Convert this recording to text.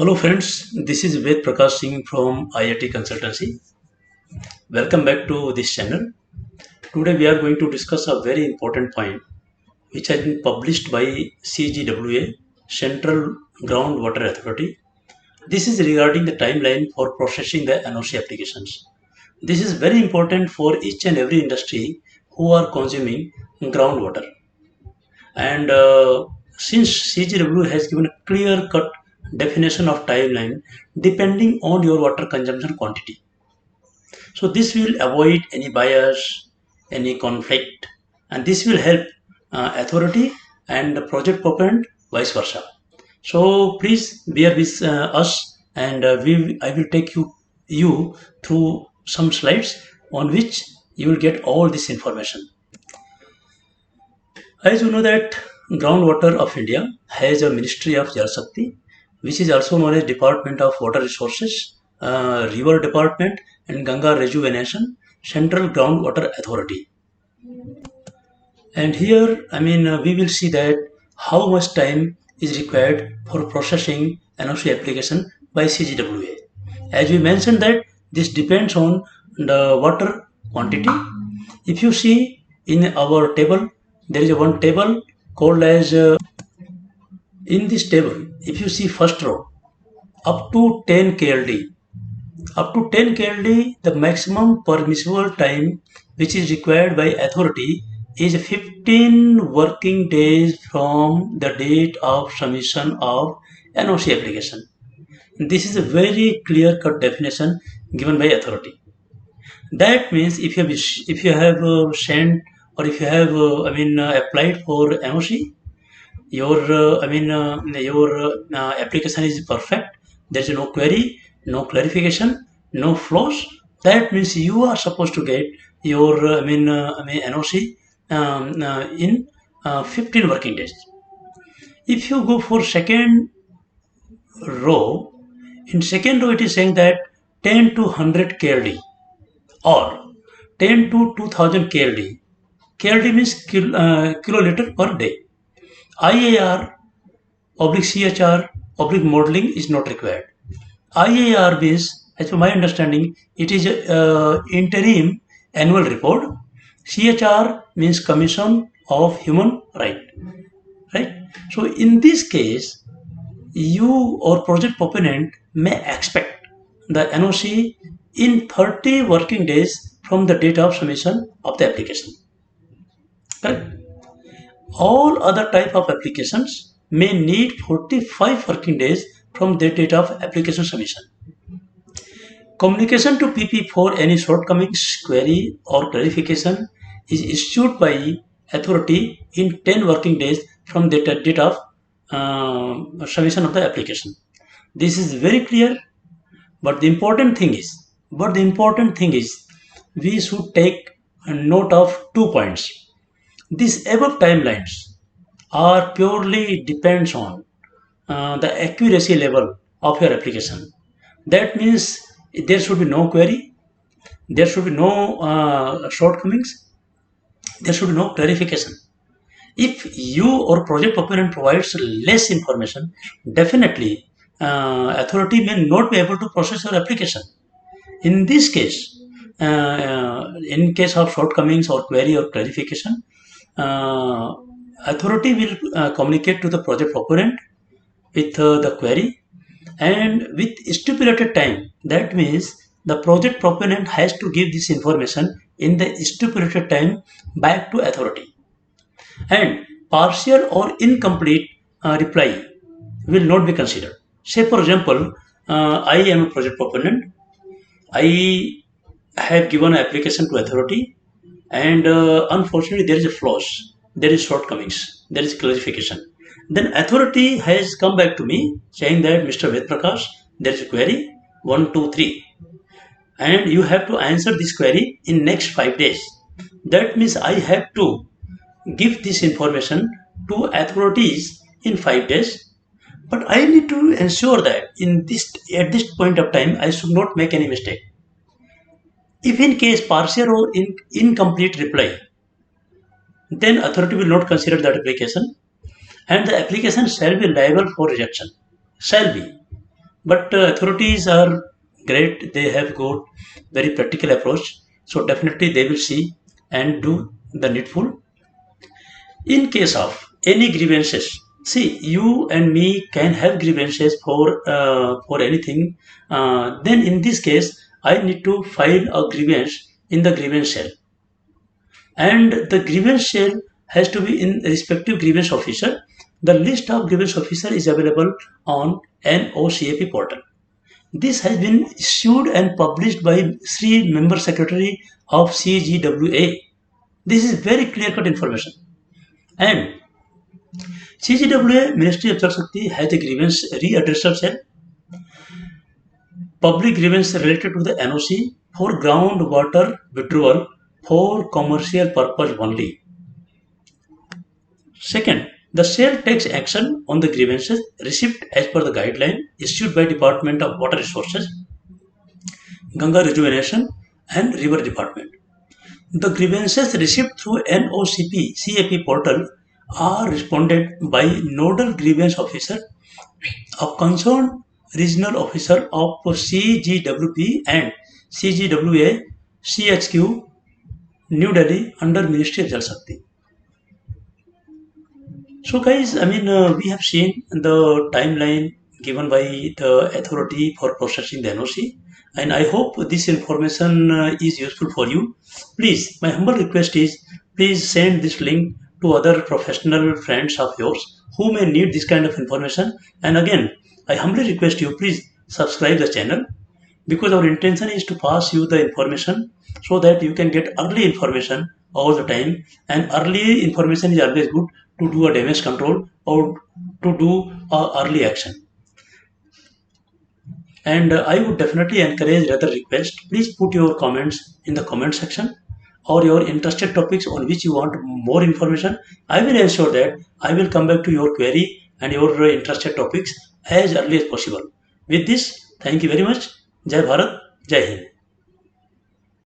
Hello friends, this is Ved Prakash Singh from IIT Consultancy. Welcome back to this channel. Today we are going to discuss a very important point which has been published by CGWA, Central Groundwater Authority. This is regarding the timeline for processing the NOC applications. This is very important for each and every industry who are consuming groundwater. And since CGWA has given a clear-cut definition of timeline depending on your water consumption quantity. So this will avoid any bias, any conflict, and this will help authority and the project proponent vice versa. So please bear with us, and I will take you through some slides on which you will get all this information. As you know that Groundwater of India has a Ministry of Jal Shakti, which is also known as Department of Water Resources, River Department, and Ganga Rejuvenation, Central Groundwater Authority. And here, we will see that how much time is required for processing NOC application by CGWA. As we mentioned that this depends on the water quantity. If you see in our table, there is one table called as in this table. If you see first row, up to 10 KLD, the maximum permissible time which is required by authority is 15 working days from the date of submission of NOC application. This is a very clear-cut definition given by authority. That means if you have sent or if you have applied for NOC, your application is perfect. There is no query, no clarification, no flaws. That means you are supposed to get your NOC in 15 working days. If you go for second row, in second row it is saying that 10 to 100 KLD or 10 to 2000 KLD. KLD means kiloliter per day. IAR oblique CHR oblique modeling is not required. IAR means, as per my understanding, it is interim annual report. CHR means Commission of Human Right. So in this case, you or project proponent may expect the NOC in 30 working days from the date of submission of the application. Correct? All other type of applications may need 45 working days from the date of application submission. Communication to PP for any shortcomings, query or clarification is issued by authority in 10 working days from the date of submission of the application. This is very clear, but the important thing is we should take a note of 2 points. These above timelines are purely depends on the accuracy level of your application. That means there should be no query, there should be no shortcomings, there should be no clarification. If you or project proponent provides less information, definitely authority may not be able to process your application. In this case, in case of shortcomings or query or clarification, authority will communicate to the project proponent with the query and with stipulated time. That means the project proponent has to give this information in the stipulated time back to authority. And partial or incomplete reply will not be considered. Say for example, I am a project proponent. I have given an application to authority, and unfortunately there is a flaws, there is shortcomings, there is clarification. Then authority has come back to me saying that Mr. Ved Prakash, there is a query 1, 2, 3, and you have to answer this query in next 5 days. That means I have to give this information to authorities in 5 days, but I need to ensure that at this point of time I should not make any mistake. If in case partial or incomplete reply, then authority will not consider that application and the application shall be liable for rejection. Shall be. But authorities are great. They have got very practical approach. So definitely they will see and do the needful. In case of any grievances, see, you and me can have grievances for anything. Then in this case, I need to file a grievance in the grievance cell, and the grievance cell has to be in respective grievance officer. The list of grievance officer is available on NOCAP portal. This has been issued and published by Sri Member Secretary of CGWA. This is very clear-cut information. And CGWA Ministry of Jal Shakti has a grievance readdressal cell, public grievance related to the NOC for groundwater withdrawal for commercial purpose only. Second, the cell takes action on the grievances received as per the guideline issued by Department of Water Resources, Ganga Rejuvenation and River Department. The grievances received through NOCP CAP portal are responded by nodal grievance officer, a concerned regional officer of CGWP and CGWA CHQ New Delhi under Ministry of Jal Shakti. So guys, we have seen the timeline given by the authority for processing the NOC, and I hope this information is useful for you. Please, my humble request is, please send this link to other professional friends of yours who may need this kind of information. And again, I humbly request you, please subscribe the channel, because our intention is to pass you the information so that you can get early information all the time, and early information is always good to do a damage control or to do early action. And I would definitely encourage, rather request, please put your comments in the comment section or your interested topics on which you want more information. I will ensure that I will come back to your query and your interested topics as early as possible. With this, thank you very much. Jai Bharat, Jai Hind.